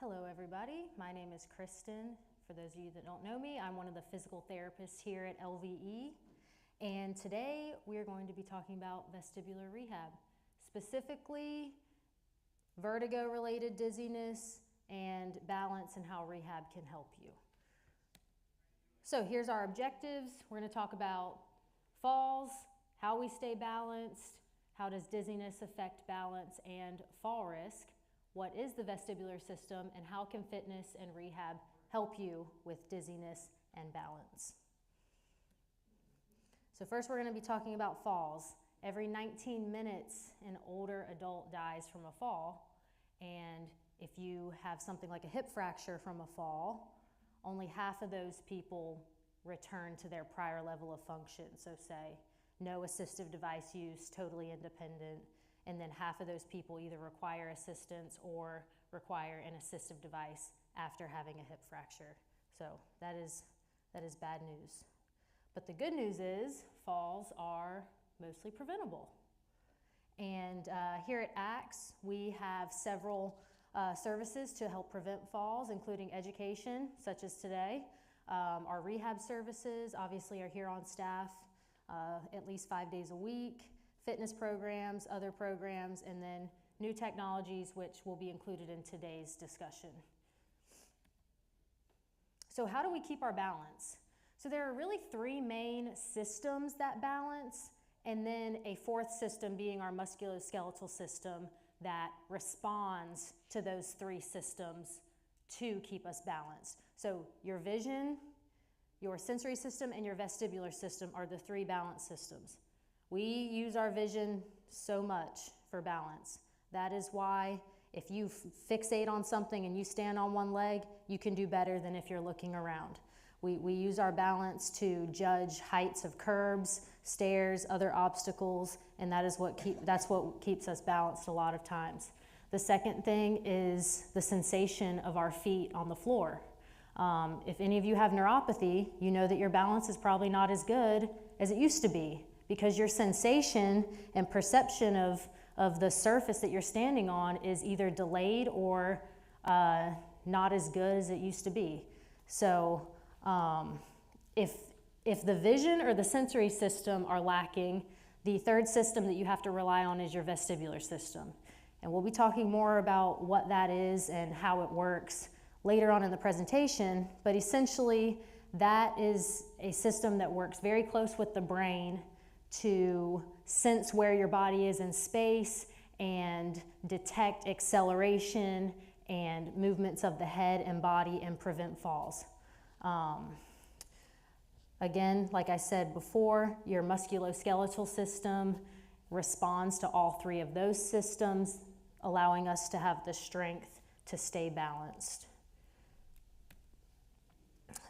Hello everybody, my name is Kristen. For those of you that don't know me, I'm one of the physical therapists here at LVE. And today we are going to be talking about vestibular rehab, specifically vertigo-related dizziness and balance and how rehab can help you. So here's our objectives. We're going to talk about falls, how we stay balanced, how does dizziness affect balance and fall risk, what is the vestibular system, and how can fitness and rehab help you with dizziness and balance. So first we're going to be talking about falls. Every 19 minutes an older adult dies from a fall, and if you have something like a hip fracture from a fall, only half of those people return to their prior level of function. So say no assistive device use, totally independent, and then half of those people either require assistance or require an assistive device after having a hip fracture. So that is bad news. But the good news is falls are mostly preventable. And here at ACTS, we have several services to help prevent falls, including education, such as today. Our rehab services obviously are here on staff at least 5 days a week. Fitness programs, other programs, and then new technologies, which will be included in today's discussion. So how do we keep our balance? So there are really three main systems that balance, and then a fourth system being our musculoskeletal system that responds to those three systems to keep us balanced. So your vision, your sensory system, and your vestibular system are the three balance systems. We use our vision so much for balance. That is why if you fixate on something and you stand on one leg, you can do better than if you're looking around. We use our balance to judge heights of curbs, stairs, other obstacles, and that's what keeps us balanced a lot of times. The second thing is the sensation of our feet on the floor. If any of you have neuropathy, you know that your balance is probably not as good as it used to be, because your sensation and perception of the surface that you're standing on is either delayed or not as good as it used to be. So if the vision or the sensory system are lacking, the third system that you have to rely on is your vestibular system. And we'll be talking more about what that is and how it works later on in the presentation, but essentially that is a system that works very close with the brain to sense where your body is in space and detect acceleration and movements of the head and body and prevent falls. Again, like I said before, your musculoskeletal system responds to all three of those systems, allowing us to have the strength to stay balanced.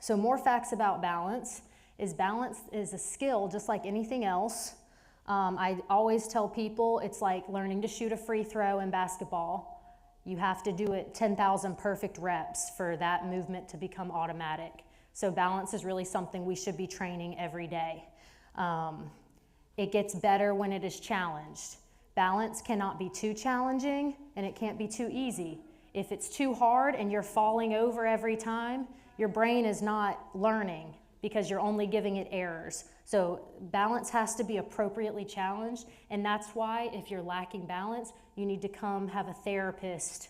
So more facts about balance is a skill just like anything else. I always tell people it's like learning to shoot a free throw in basketball. You have to do it 10,000 perfect reps for that movement to become automatic. So balance is really something we should be training every day. It gets better when it is challenged. Balance cannot be too challenging and it can't be too easy. If it's too hard and you're falling over every time, your brain is not learning, because you're only giving it errors. So balance has to be appropriately challenged, and that's why if you're lacking balance, you need to come have a therapist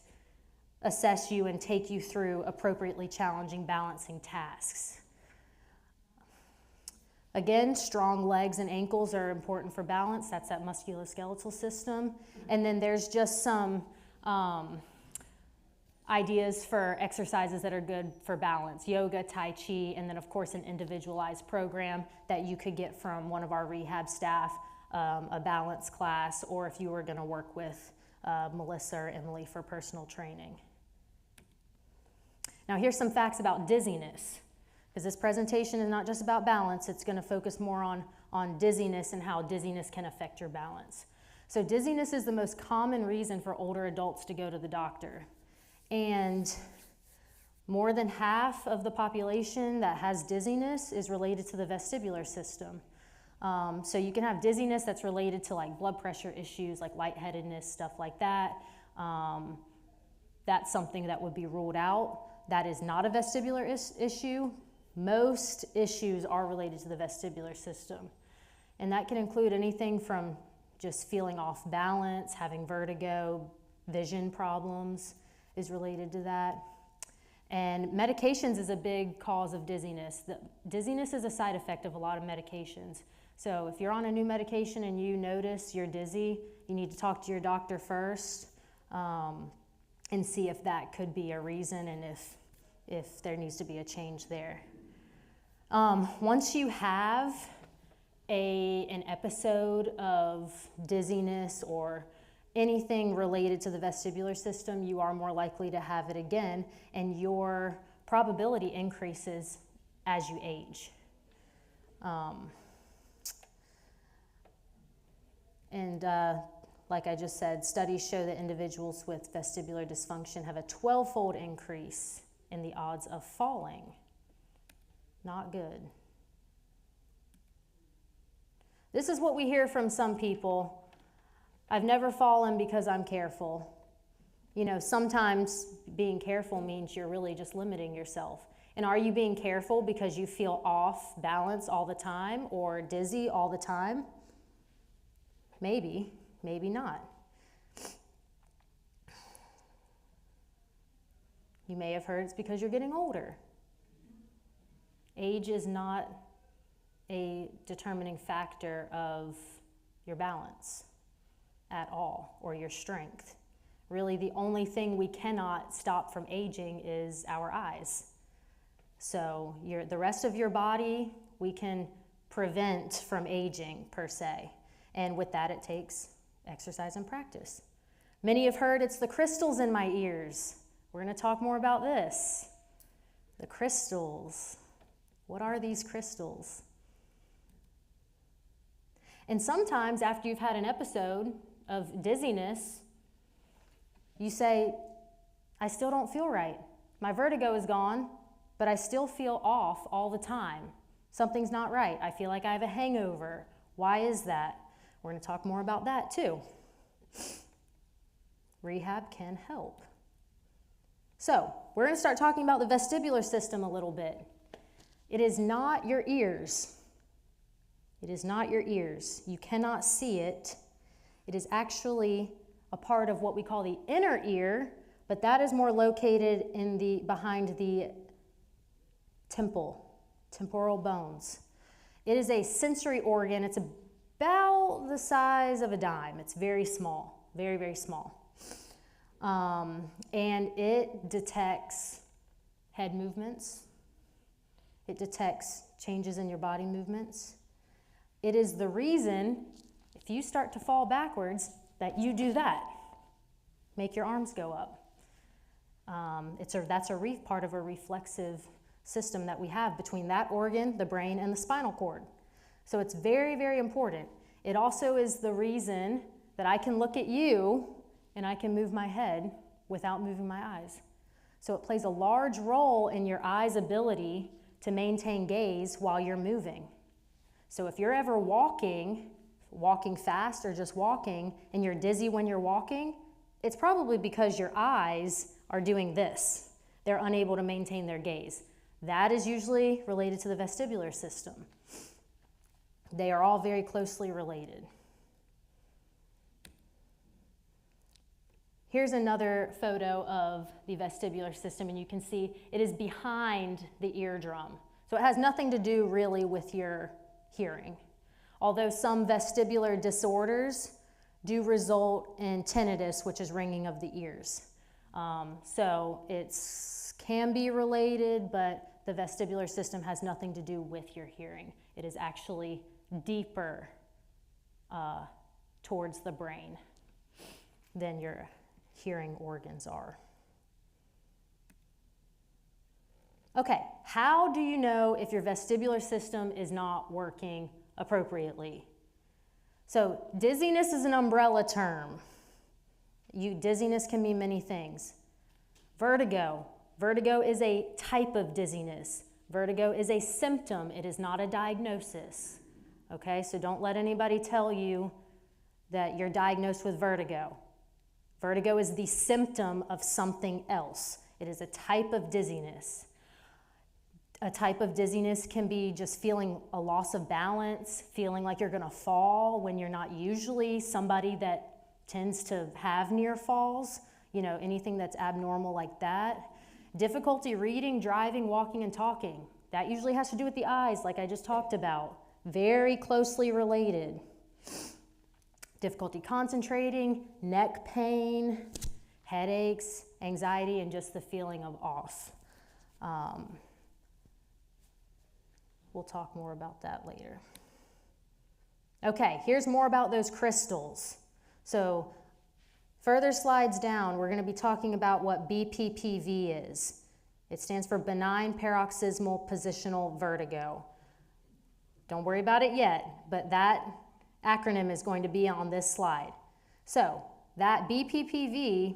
assess you and take you through appropriately challenging balancing tasks. Again, strong legs and ankles are important for balance. That's that musculoskeletal system. And then there's just some ideas for exercises that are good for balance: yoga, tai chi, and then of course an individualized program that you could get from one of our rehab staff, a balance class, or if you were going to work with Melissa or Emily for personal training. Now here's some facts about dizziness, because this presentation is not just about balance, it's going to focus more on dizziness and how dizziness can affect your balance. So dizziness is the most common reason for older adults to go to the doctor. And more than half of the population that has dizziness is related to the vestibular system. So you can have dizziness that's related to like blood pressure issues, like lightheadedness, stuff like that. that's something that would be ruled out. That is not a vestibular issue. Most issues are related to the vestibular system. And that can include anything from just feeling off balance, having vertigo, vision problems is related to that. And medications is a big cause of dizziness. Dizziness is a side effect of a lot of medications. So if you're on a new medication and you notice you're dizzy, you need to talk to your doctor first and see if that could be a reason and if there needs to be a change there. Once you have an episode of dizziness or anything related to the vestibular system, you are more likely to have it again, and your probability increases as you age. Like I just said, studies show that individuals with vestibular dysfunction have a 12-fold increase in the odds of falling. Not good. This is what we hear from some people. I've never fallen because I'm careful. You know, sometimes being careful means you're really just limiting yourself. And are you being careful because you feel off balance all the time or dizzy all the time? Maybe, maybe not. You may have heard it's because you're getting older. Age is not a determining factor of your balance at all, or your strength. Really, the only thing we cannot stop from aging is our eyes. So the rest of your body, we can prevent from aging per se. And with that, it takes exercise and practice. Many have heard it's the crystals in my ears. We're going to talk more about this. The crystals. What are these crystals? And sometimes after you've had an episode of dizziness, you say, I still don't feel right. My vertigo is gone, but I still feel off all the time. Something's not right. I feel like I have a hangover. Why is that? We're going to talk more about that too. Rehab can help. So, we're going to start talking about the vestibular system a little bit. It is not your ears. It is not your ears. You cannot see it. It is actually a part of what we call the inner ear, but that is more located behind the temporal bones. It is a sensory organ. It's about the size of a dime. It's very small, very, very small. And it detects head movements. It detects changes in your body movements. It is the reason, if you start to fall backwards, that you do that. Make your arms go up. That's a part of a reflexive system that we have between that organ, the brain, and the spinal cord. So it's very, very important. It also is the reason that I can look at you and I can move my head without moving my eyes. So it plays a large role in your eye's ability to maintain gaze while you're moving. So if you're ever walking fast or just walking, and you're dizzy when you're walking, it's probably because your eyes are doing this. They're unable to maintain their gaze. That is usually related to the vestibular system. They are all very closely related. Here's another photo of the vestibular system, and you can see it is behind the eardrum. So it has nothing to do really with your hearing. Although some vestibular disorders do result in tinnitus, which is ringing of the ears. So it can be related, but the vestibular system has nothing to do with your hearing. It is actually deeper towards the brain than your hearing organs are. Okay, how do you know if your vestibular system is not working appropriately? So dizziness is an umbrella term. Dizziness can mean many things. Vertigo. Vertigo is a type of dizziness. Vertigo is a symptom. It is not a diagnosis. Okay, so don't let anybody tell you that you're diagnosed with vertigo. Vertigo is the symptom of something else. It is a type of dizziness. A type of dizziness can be just feeling a loss of balance, feeling like you're gonna fall when you're not usually somebody that tends to have near falls, you know, anything that's abnormal like that. Difficulty reading, driving, walking, and talking. That usually has to do with the eyes, like I just talked about. Very closely related. Difficulty concentrating, neck pain, headaches, anxiety, and just the feeling of off. We'll talk more about that later. Okay, here's more about those crystals. So further slides down, we're going to be talking about what BPPV is. It stands for benign paroxysmal positional vertigo. Don't worry about it yet, but that acronym is going to be on this slide. So that BPPV,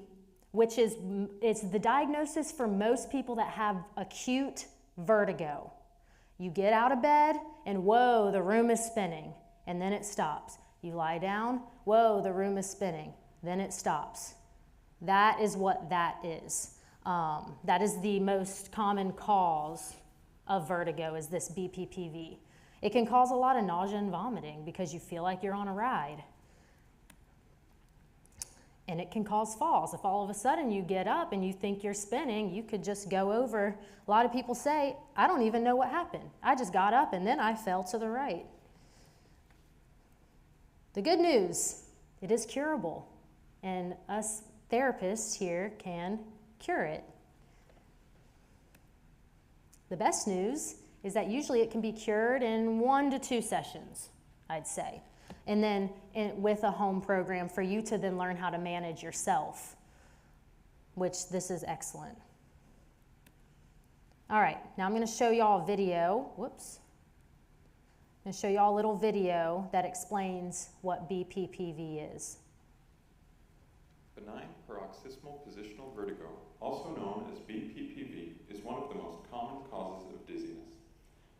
which is it's the diagnosis for most people that have acute vertigo. You get out of bed and whoa, the room is spinning, and then it stops. You lie down, whoa, the room is spinning, then it stops. That is what that is. That is the most common cause of vertigo, is this BPPV. It can cause a lot of nausea and vomiting because you feel like you're on a ride. And it can cause falls. If all of a sudden you get up and you think you're spinning, you could just go over. A lot of people say, I don't even know what happened. I just got up and then I fell to the right. The good news, it is curable. And us therapists here can cure it. The best news is that usually it can be cured in 1 to 2 sessions, I'd say. And then with a home program for you to then learn how to manage yourself, which this is excellent. All right, now I'm going to show y'all a video. Whoops. I'm going to show y'all a little video that explains what BPPV is. Benign paroxysmal positional vertigo, also known as BPPV, is one of the most common causes of dizziness.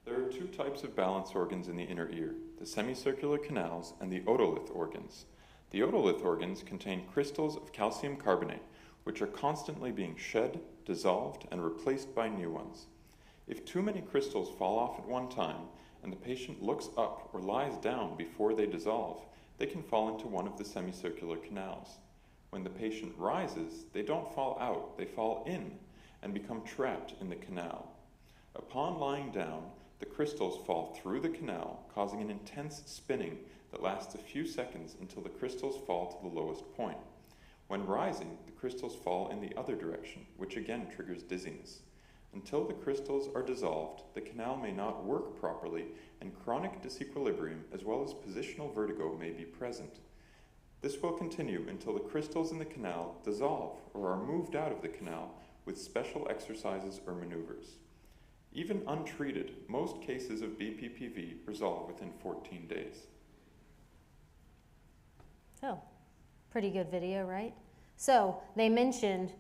There are 2 types of balance organs in the inner ear, the semicircular canals and the otolith organs. The otolith organs contain crystals of calcium carbonate, which are constantly being shed, dissolved, and replaced by new ones. If too many crystals fall off at one time, and the patient looks up or lies down before they dissolve, they can fall into one of the semicircular canals. When the patient rises, they don't fall out, they fall in and become trapped in the canal. Upon lying down, the crystals fall through the canal, causing an intense spinning that lasts a few seconds until the crystals fall to the lowest point. When rising, the crystals fall in the other direction, which again triggers dizziness. Until the crystals are dissolved, the canal may not work properly, and chronic disequilibrium as well as positional vertigo may be present. This will continue until the crystals in the canal dissolve or are moved out of the canal with special exercises or maneuvers. Even untreated, most cases of BPPV resolve within 14 days. So, pretty good video, right? So, they mentioned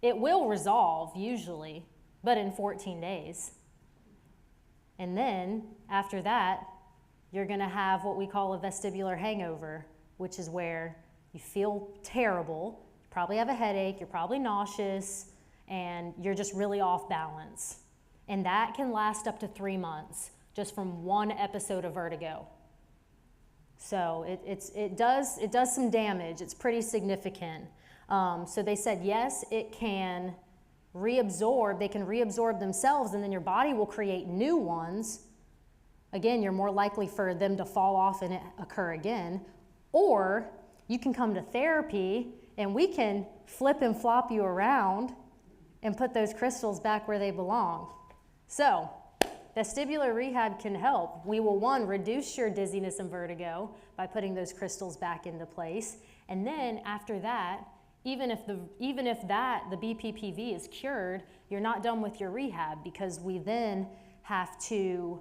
it will resolve usually, but in 14 days. And then, after that, you're going to have what we call a vestibular hangover, which is where you feel terrible, you probably have a headache, you're probably nauseous, and you're just really off balance. And that can last up to 3 months just from one episode of vertigo. So it does some damage. It's pretty significant. So they said, yes, it can reabsorb. They can reabsorb themselves, and then your body will create new ones. Again, you're more likely for them to fall off and it occur again. Or you can come to therapy, and we can flip and flop you around and put those crystals back where they belong. So, vestibular rehab can help. We will, 1, reduce your dizziness and vertigo by putting those crystals back into place. And then after that, even if the BPPV is cured, you're not done with your rehab, because we then have to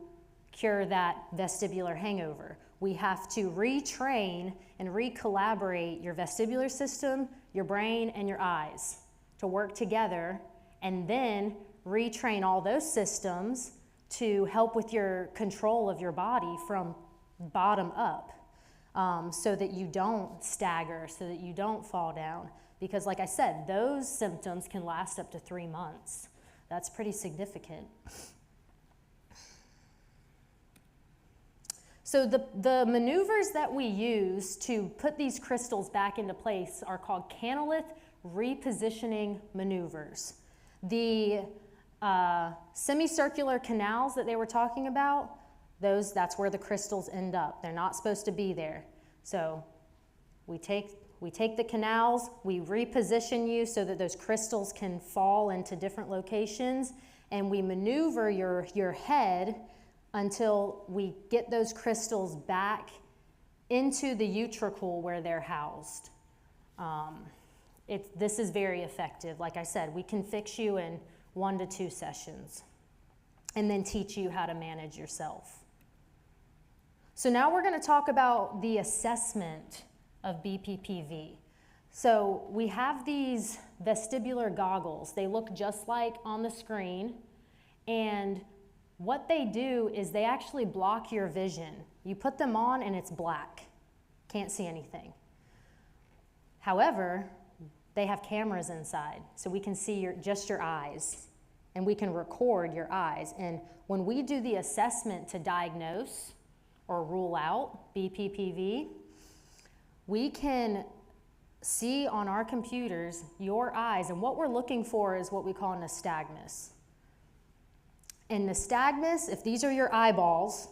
cure that vestibular hangover. We have to retrain and recollaborate your vestibular system, your brain, and your eyes to work together, and then retrain all those systems to help with your control of your body from bottom up, so that you don't stagger, so that you don't fall down, because like I said, those symptoms can last up to 3 months. That's pretty significant. So the maneuvers that we use to put these crystals back into place are called canalith repositioning maneuvers. The semicircular canals that they were talking about, that's where the crystals end up. They're not supposed to be there. So we take the canals, we reposition you so that those crystals can fall into different locations, and we maneuver your head until we get those crystals back into the utricle where they're housed. This is very effective. Like I said, we can fix you in 1 to 2 sessions and then teach you how to manage yourself. So now we're going to talk about the assessment of BPPV. So we have these vestibular goggles. They look just like on the screen, and what they do is they actually block your vision. You put them on and it's black. Can't see anything. However, they have cameras inside, so we can see just your eyes, and we can record your eyes. And when we do the assessment to diagnose or rule out BPPV, we can see on our computers your eyes, and what we're looking for is what we call nystagmus. And nystagmus, if these are your eyeballs,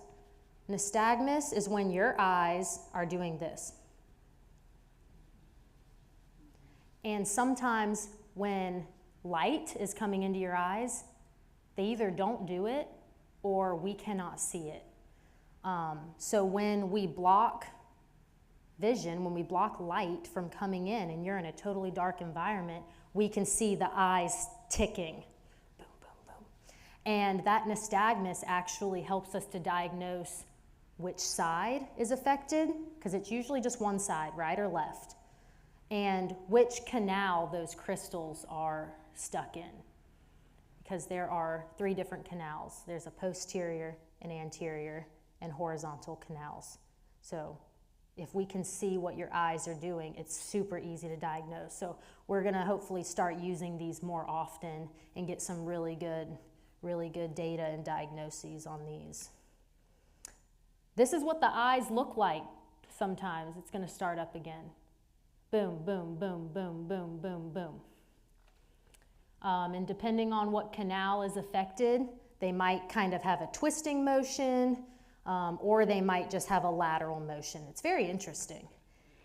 nystagmus is when your eyes are doing this. And sometimes when light is coming into your eyes, they either don't do it or we cannot see it. So when we block vision, when we block light from coming in and you're in a totally dark environment, we can see the eyes ticking. Boom, boom, boom. And that nystagmus actually helps us to diagnose which side is affected, because it's usually just one side, right or left, and which canal those crystals are stuck in, because there are 3 different canals. There's a posterior, an anterior, and horizontal canals. So if we can see what your eyes are doing, it's super easy to diagnose. So we're gonna hopefully start using these more often and get some really good data and diagnoses on these. This is what the eyes look like sometimes. It's gonna start up again. Boom, boom, boom, boom, boom, boom, boom. And depending on what canal is affected, they might kind of have a twisting motion, or they might just have a lateral motion. It's very interesting.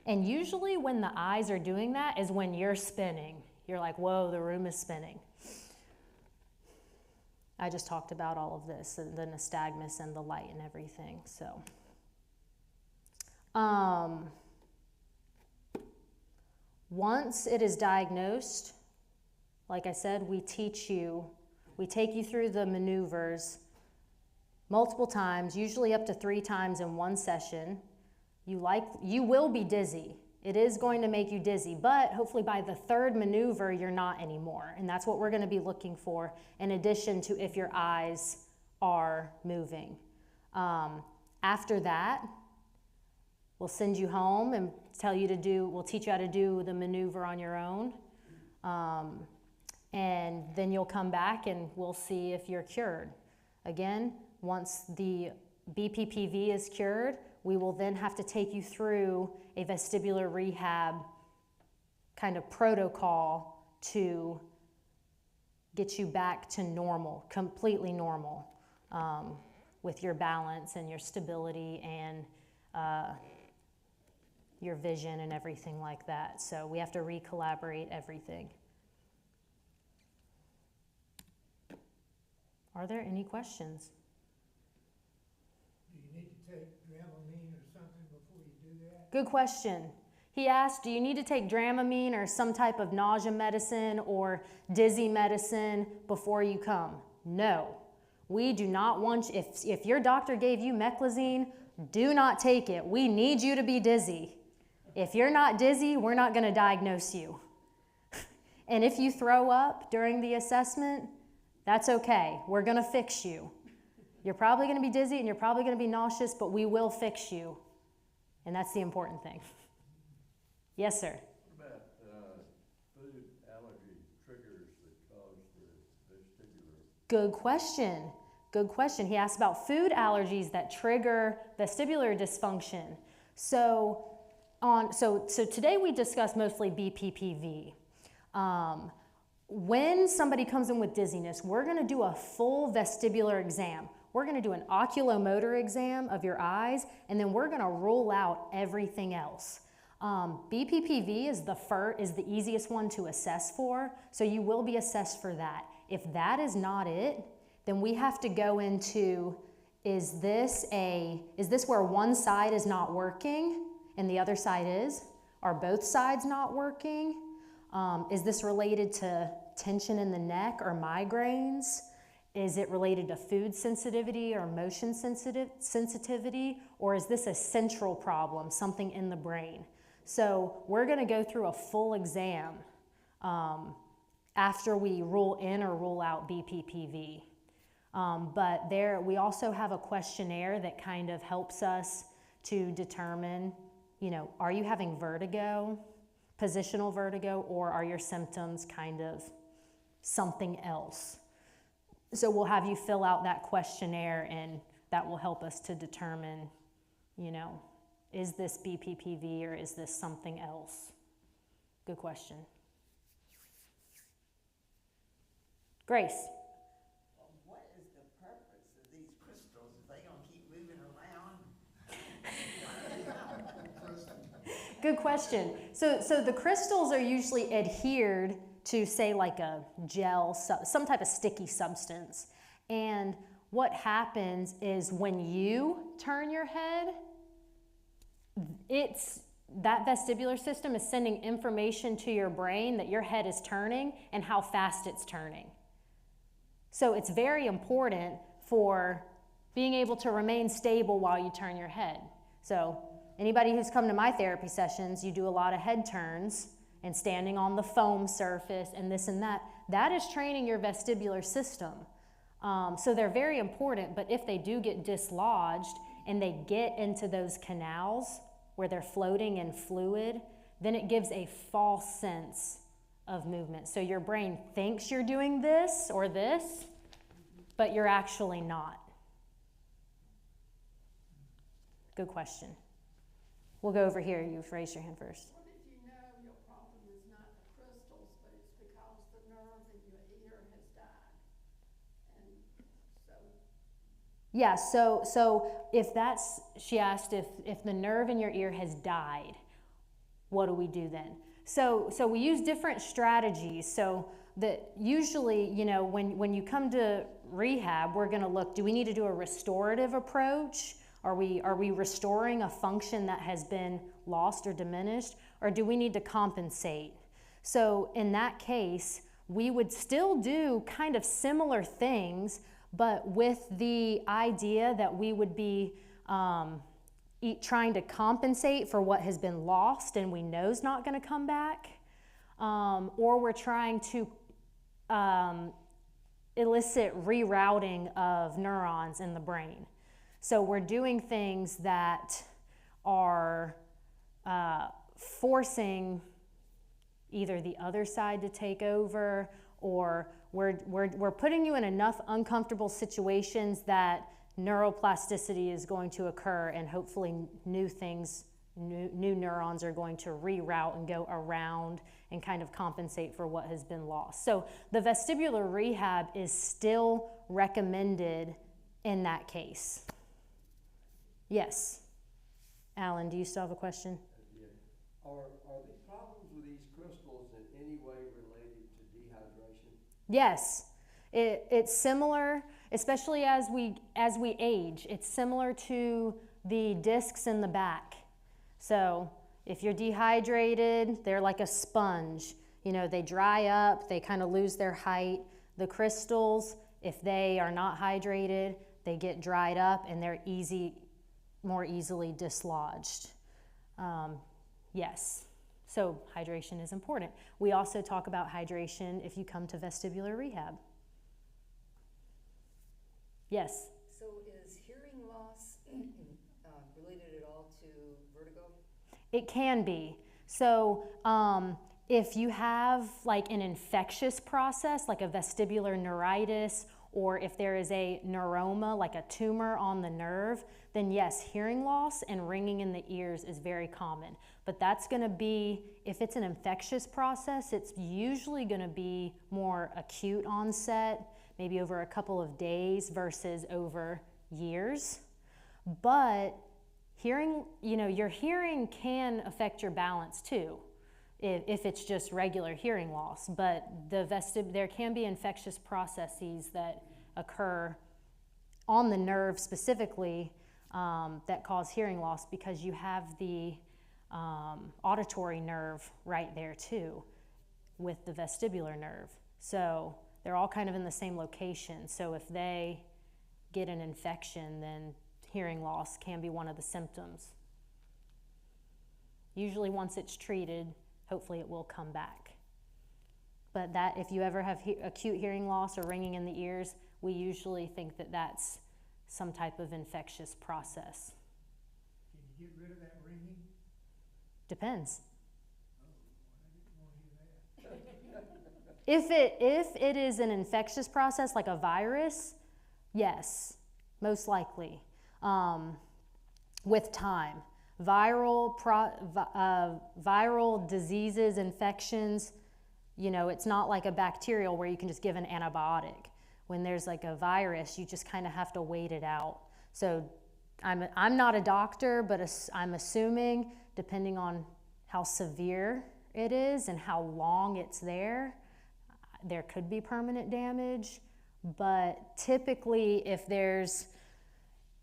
And usually when the eyes are doing that is when you're spinning. You're like, whoa, the room is spinning. I just talked about all of this, and the nystagmus and the light and everything. So, once it is diagnosed, like I said, we take you through the maneuvers multiple times, usually up to 3 times in one session. You will be dizzy. It is going to make you dizzy, but hopefully by the 3rd maneuver, you're not anymore. And that's what we're going to be looking for, in addition to if your eyes are moving. After that, we'll send you home and we'll teach you how to do the maneuver on your own. And then you'll come back and we'll see if you're cured. Again, once the BPPV is cured, we will then have to take you through a vestibular rehab kind of protocol to get you back to normal, completely normal, with your balance and your stability and your vision and everything like that. So we have to re-collaborate everything. Are there any questions? Do you need to take Dramamine or something before you do that? Good question. He asked, do you need to take Dramamine or some type of nausea medicine or dizzy medicine before you come? No. We do not want you, if your doctor gave you meclizine, do not take it. We need you to be dizzy. If you're not dizzy, we're not going to diagnose you. And if you throw up during the assessment, that's okay. We're going to fix you. You're probably going to be dizzy and you're probably going to be nauseous, but we will fix you. And that's the important thing. Yes, sir. What about Good question. Good question. He asked about food allergies that trigger vestibular dysfunction. So today we discussed mostly BPPV. When somebody comes in with dizziness, we're going to do a full vestibular exam. We're going to do an oculomotor exam of your eyes, and then we're going to rule out everything else. BPPV is the easiest one to assess for, so you will be assessed for that. If that is not it, then we have to go into, is this where one side is not working and the other side is? Are both sides not working? Is this related to tension in the neck or migraines? Is it related to food sensitivity or motion sensitivity? Or is this a central problem, something in the brain? So we're going to go through a full exam after we rule in or rule out BPPV. But we also have a questionnaire that kind of helps us to determine, are you having vertigo, positional vertigo, or are your symptoms kind of something else? So we'll have you fill out that questionnaire, and that will help us to determine, is this BPPV or is this something else? Good question. Grace. What is the purpose of these crystals? Are they going to keep moving around? Good question. So the crystals are usually adhered to, say, like a gel, some type of sticky substance. And what happens is when you turn your head, that vestibular system is sending information to your brain that your head is turning and how fast it's turning. So it's very important for being able to remain stable while you turn your head. So anybody who's come to my therapy sessions, you do a lot of head turns and standing on the foam surface and this and that. That is training your vestibular system. So they're very important, but if they do get dislodged and they get into those canals where they're floating in fluid, then it gives a false sense of movement. So your brain thinks you're doing this or this, but you're actually not. Good question. We'll go over here. You've raised your hand first. What if you know your problem is not the crystals, but it's because the nerve in your ear has died? And so... Yeah, so if that's, she asked if the nerve in your ear has died, what do we do then? So we use different strategies. So that usually, when you come to rehab, we're going to look, do we need to do a restorative approach? Are we restoring a function that has been lost or diminished? Or do we need to compensate? So in that case, we would still do kind of similar things, but with the idea that we would be trying to compensate for what has been lost and we know is not going to come back, or we're trying to elicit rerouting of neurons in the brain. So we're doing things that are forcing either the other side to take over, or we're putting you in enough uncomfortable situations that neuroplasticity is going to occur, and hopefully new neurons are going to reroute and go around and kind of compensate for what has been lost. So the vestibular rehab is still recommended in that case. Yes. Alan, do you still have a question? Yeah. Are the problems with these crystals in any way related to dehydration? Yes. It's similar, especially as we age. It's similar to the discs in the back. So if you're dehydrated, they're like a sponge. They dry up, they kind of lose their height. The crystals, if they are not hydrated, they get dried up and they're more easily dislodged. Yes, so hydration is important. We also talk about hydration if you come to vestibular rehab. Yes? So is hearing loss related at all to vertigo? It can be. So if you have like an infectious process, like a vestibular neuritis or if there is a neuroma, like a tumor on the nerve, then yes, hearing loss and ringing in the ears is very common. But that's going to be, if it's an infectious process, it's usually going to be more acute onset, maybe over a couple of days versus over years. But hearing, your hearing can affect your balance too, if it's just regular hearing loss. But there can be infectious processes that occur on the nerve specifically that cause hearing loss, because you have the auditory nerve right there too with the vestibular nerve. So they're all kind of in the same location. So if they get an infection, then hearing loss can be one of the symptoms. Usually once it's treated, hopefully it will come back. But that, if you ever have acute hearing loss or ringing in the ears, we usually think that that's some type of infectious process. Can you get rid of that ringing? Depends. Oh, I didn't want to hear that. If it is an infectious process like a virus, yes, most likely. With time. Viral diseases, infections, it's not like a bacterial where you can just give an antibiotic. When there's like a virus, you just kind of have to wait it out. So I'm not a doctor, but I'm assuming, depending on how severe it is and how long it's there could be permanent damage. But typically, if there's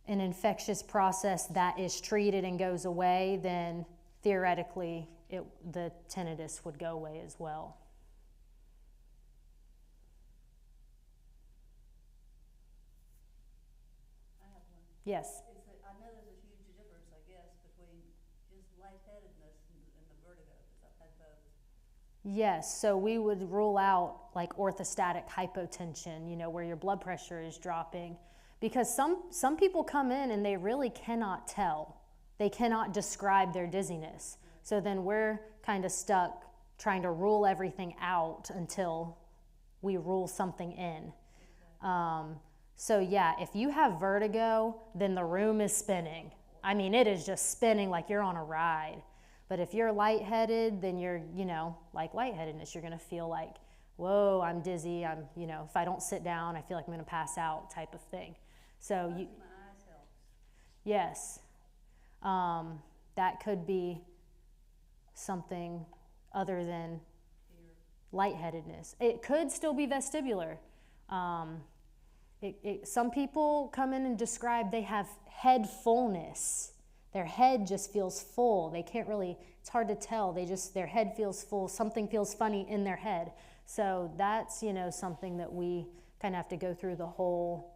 an infectious process that is treated and goes away, then theoretically the tinnitus would go away as well. I have one. Yes. I know there's a huge difference, I guess, between just lightheadedness and the vertigo, because I've had both. Yes, so we would rule out like orthostatic hypotension, where your blood pressure is dropping. Because some people come in and they really cannot tell. They cannot describe their dizziness. So then we're kind of stuck trying to rule everything out until we rule something in. So yeah, if you have vertigo, then the room is spinning. I mean, it is just spinning like you're on a ride. But if you're lightheaded, then you're, like lightheadedness, you're going to feel like, whoa, I'm dizzy. If I don't sit down, I feel like I'm going to pass out type of thing. So My eyes help. yes, that could be something other than lightheadedness. It could still be vestibular. Some people come in and describe they have head fullness. Their head just feels full. They can't really, it's hard to tell. Their head feels full. Something feels funny in their head. So that's, something that we kind of have to go through the whole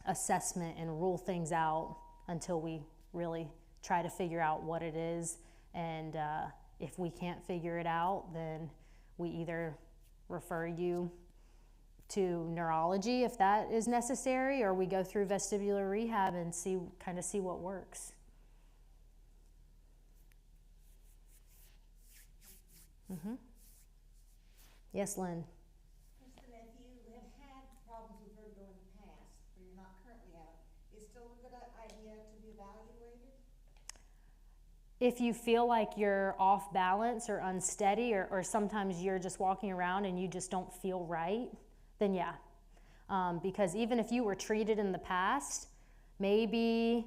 assessment and rule things out until we really try to figure out what it is. And if we can't figure it out, then we either refer you to neurology if that is necessary, or we go through vestibular rehab and see what works. Mm-hmm. Yes, Lynn. Kristen, if you have had problems with vertigo in the past, or you're not currently having, is still a good idea to be evaluated? If you feel like you're off balance or unsteady, or sometimes you're just walking around and you just don't feel right, then yeah. Because even if you were treated in the past, maybe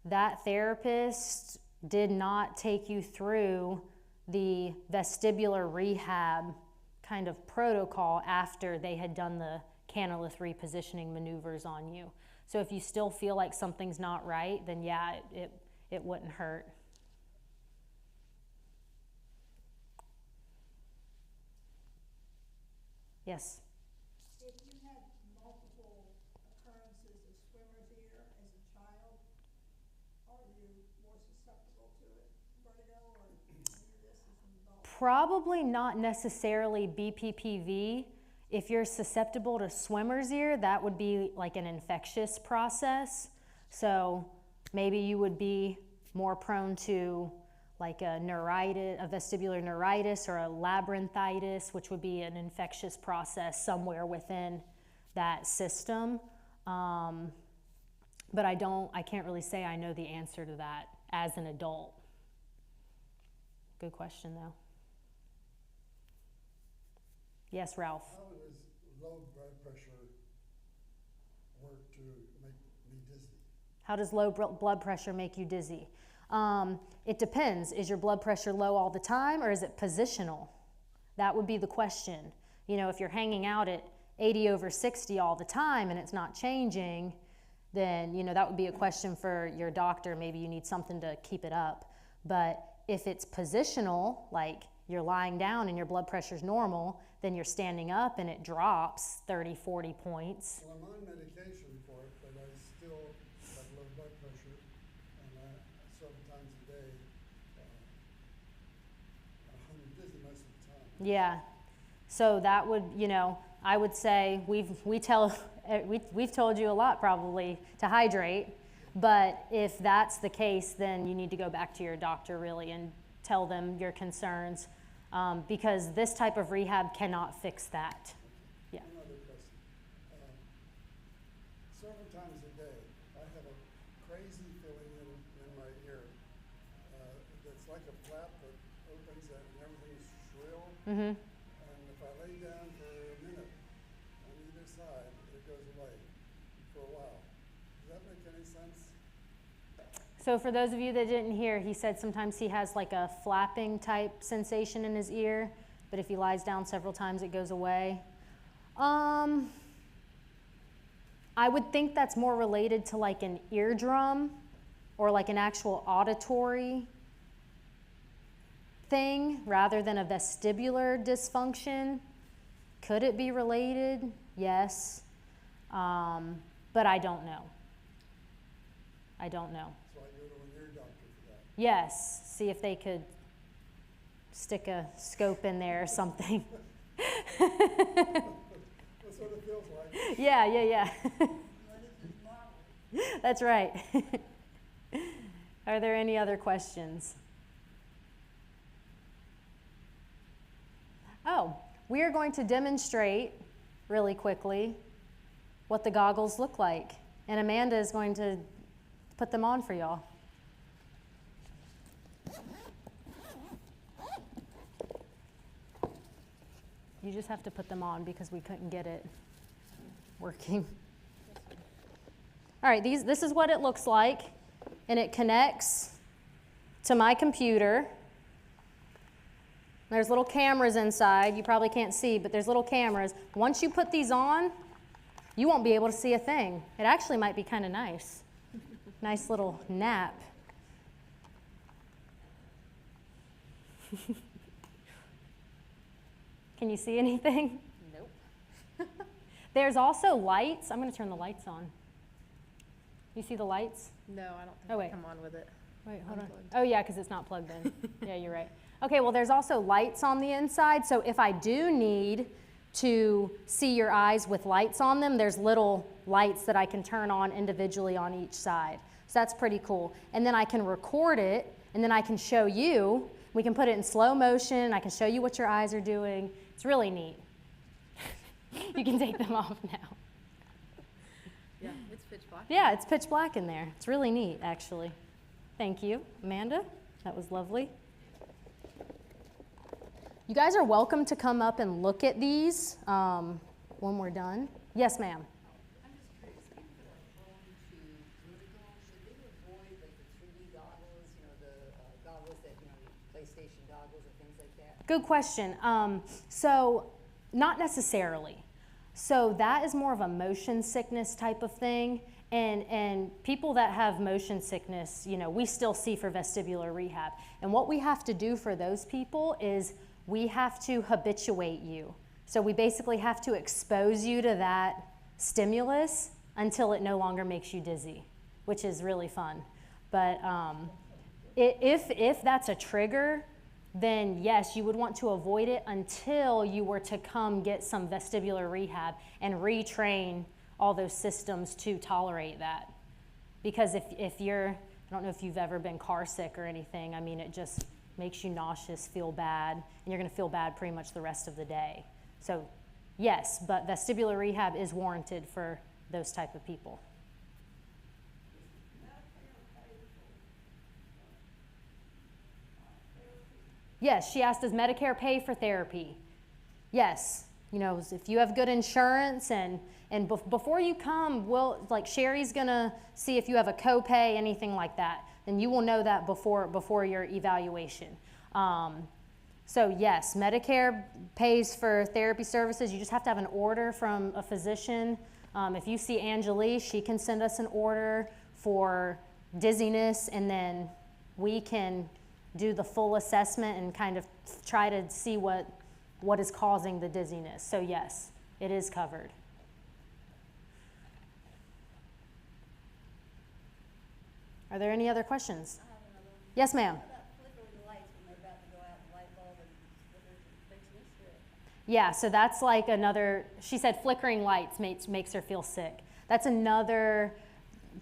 that therapist did not take you through the vestibular rehab kind of protocol after they had done the canalith repositioning maneuvers on you. So if you still feel like something's not right, then yeah, it wouldn't hurt. Yes? If you had multiple occurrences of swimmer's ear as a child, are you more susceptible to it, vertigo, or any of this as an adult? Probably not necessarily BPPV. If you're susceptible to swimmer's ear, that would be like an infectious process. So maybe you would be more prone to like a neuritis, a vestibular neuritis, or a labyrinthitis, which would be an infectious process somewhere within that system. But I can't really say I know the answer to that as an adult. Good question though. Yes, Ralph. How does low blood pressure work to make me dizzy? How does low blood pressure make you dizzy? It depends. Is your blood pressure low all the time, or is it positional? That would be the question. You know, if you're hanging out at 80/60 all the time and it's not changing, then, you know, that would be a question for your doctor. Maybe you need something to keep it up. But if it's positional, like you're lying down and your blood pressure's normal, then you're standing up and it drops 30, 40 points. Well, I'm on medication for it, but I still have low blood pressure, and several times a day, I'm dizzy most of the time. Yeah. So that would, you know, I would say we've told you a lot probably to hydrate, but if that's the case, then you need to go back to your doctor really and tell them your concerns, because this type of rehab cannot fix that. Yeah. One other question. Several times a day, I have a crazy feeling in my ear. That's like a flap that opens and everything's shrill. Mm-hmm. And if I lay down for a minute on either side, it goes away for a while. Does that make any sense? So for those of you that didn't hear, he said sometimes he has like a flapping type sensation in his ear, but if he lies down several times, it goes away. I would think that's more related to like an eardrum or like an actual auditory thing rather than a vestibular dysfunction. Could it be related? Yes. But I don't know. I don't know. So I go to an ear doctor for that. Yes, see if they could stick a scope in there or something. That's what it feels like. Yeah. What is this marble? That's right. Are there any other questions? Oh, we are going to demonstrate really quickly what the goggles look like. And Amanda is going to put them on for y'all. You just have to put them on because we couldn't get it working. All right, this is what it looks like, and it connects to my computer. There's little cameras inside. You probably can't see, but there's little cameras. Once you put these on, you won't be able to see a thing. It actually might be kind of nice. Nice little nap. Can you see anything? Nope. There's also lights. I'm going to turn the lights on. You see the lights? No, I don't think Oh, I wait. come on with it. Wait, hold on. Unplugged. Oh, yeah, because it's not plugged in. Yeah, you're right. Okay, well, there's also lights on the inside. So if I do need to see your eyes with lights on them, there's little lights that I can turn on individually on each side. So that's pretty cool. And then I can record it, and then I can show you. We can put it in slow motion. I can show you what your eyes are doing. It's really neat. You can take them off now. Yeah, it's pitch black. Yeah, it's pitch black in there. It's really neat, actually. Thank you, Amanda. That was lovely. You guys are welcome to come up and look at these when we're done. Yes, ma'am. I'm just curious, people that are prone to vertigo, should they avoid like the 3D goggles, you know, the goggles that, you know, PlayStation goggles or things like that? Good question. So not necessarily. So that is more of a motion sickness type of thing. And people that have motion sickness, you know, we still see for vestibular rehab. And what we have to do for those people is we have to habituate you. So we basically have to expose you to that stimulus until it no longer makes you dizzy, which is really fun. But if that's a trigger, then yes, you would want to avoid it until you were to come get some vestibular rehab and retrain all those systems to tolerate that. Because if you're, I don't know if you've ever been car sick or anything, I mean, it just makes you nauseous, feel bad, and you're gonna feel bad pretty much the rest of the day. So Yes, but vestibular rehab is warranted for those type of people. Yes, she asked, does Medicare pay for therapy? Yes. You know, if you have good insurance and before you come, Sherry's gonna see if you have a copay, anything like that. Then you will know that before your evaluation. So yes, Medicare pays for therapy services. You just have to have an order from a physician. If you see Angelique, she can send us an order for dizziness, and then we can do the full assessment and kind of try to see what is causing the dizziness. So yes, it is covered. Are there any other questions? I have another one. Yes, ma'am. What about flickering lights when they're about to go out, the light bulb and makes me sick? Yeah, so that's like another, she said flickering lights makes her feel sick. That's another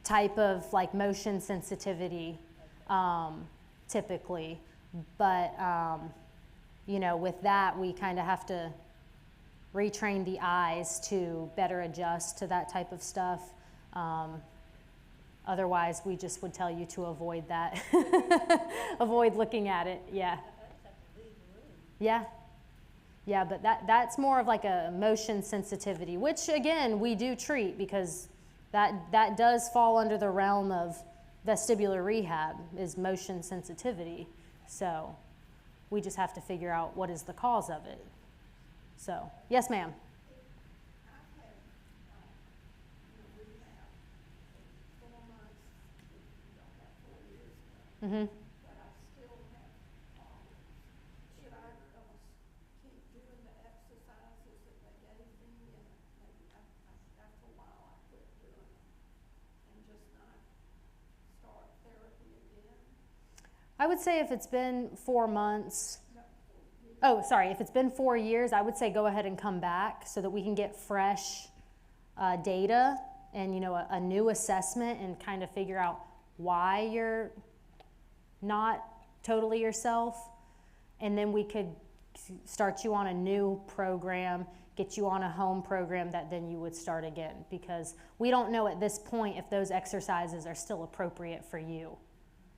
type of like motion sensitivity, typically. But, you know, with that, we kind of have to retrain the eyes to better adjust to that type of stuff. Otherwise, we just would tell you to avoid that. Avoid looking at it, yeah. I just have to leave the room. Yeah. Yeah, but that's more of like a motion sensitivity, which again, we do treat because that does fall under the realm of vestibular rehab, is motion sensitivity. So we just have to figure out what is the cause of it. So, yes, ma'am. I've had, rehab for 4 months, you don't have 4 years now, Mm-hmm. but I still have problems. Should I keep doing the exercises that they gave me, and maybe after a while I quit doing them and just not start therapy again? I would say if it's been 4 months, No, 4 years. oh, sorry, if it's been 4 years, I would say go ahead and come back so that we can get fresh data and, you know, a new assessment and kind of figure out why you're not totally yourself. And then we could start you on a new program, get you on a home program that then you would start again, because we don't know at this point if those exercises are still appropriate for you.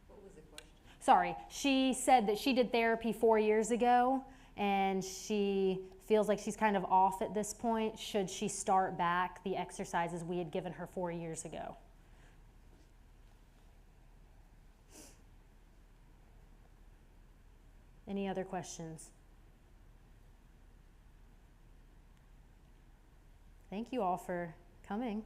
What was the question? Sorry, she said that she did therapy 4 years ago and she feels like she's kind of off at this point. Should she start back the exercises we had given her 4 years ago? Any other questions? Thank you all for coming.